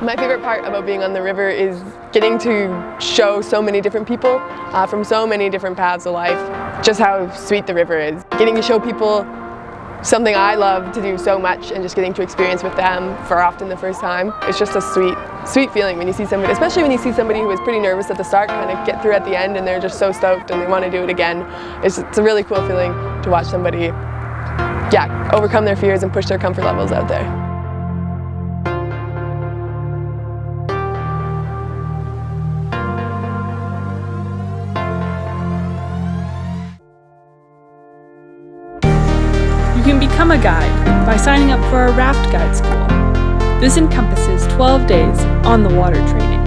My favorite part about being on the river is getting to show so many different people from so many different paths of life just how sweet the river is. Getting to show people something I love to do so much and just getting to experience with them for often the first time. It's just a sweet feeling when you see somebody, especially when you see somebody who was pretty nervous at the start kind of get through at the end and they're just so stoked and they want to do it again. It's a really cool feeling to watch somebody, overcome their fears and push their comfort levels out there. You can become a guide by signing up for a Raft guide school. This encompasses 12 days on the water training.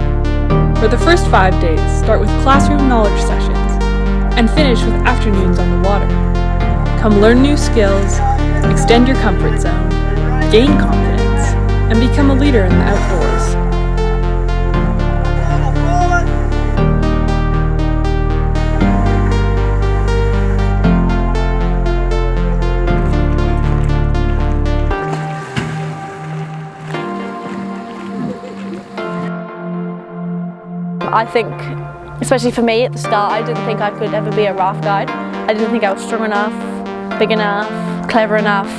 For the first 5 days, start with classroom knowledge sessions and finish with afternoons on the water. Come learn new skills, extend your comfort zone, gain confidence, and become a leader in the outdoors. I think, especially for me at the start, I didn't think I could ever be a raft guide. I didn't think I was strong enough, big enough, clever enough,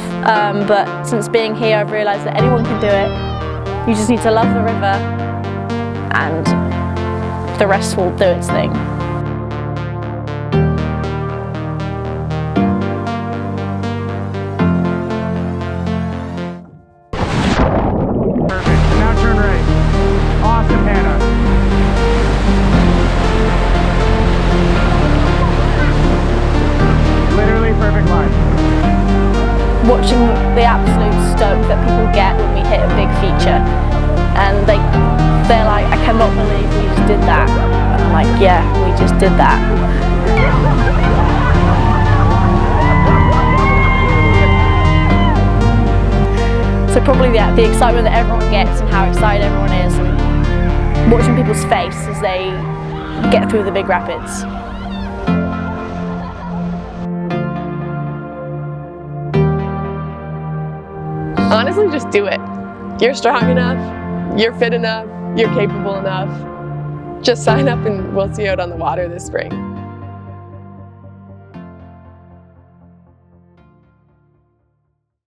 but since being here I've realised that anyone can do it. You just need to love the river and the rest will do its thing. Perfect, now turn right. Awesome, Hannah. Perfect line. Watching the absolute stoke that people get when we hit a big feature, and they're like, I cannot believe we just did that. And I'm like, yeah, we just did that. So probably the excitement that everyone gets and how excited everyone is, and watching people's face as they get through the big rapids. Honestly, just do it. You're strong enough, you're fit enough, you're capable enough. Just sign up and we'll see you out on the water this spring.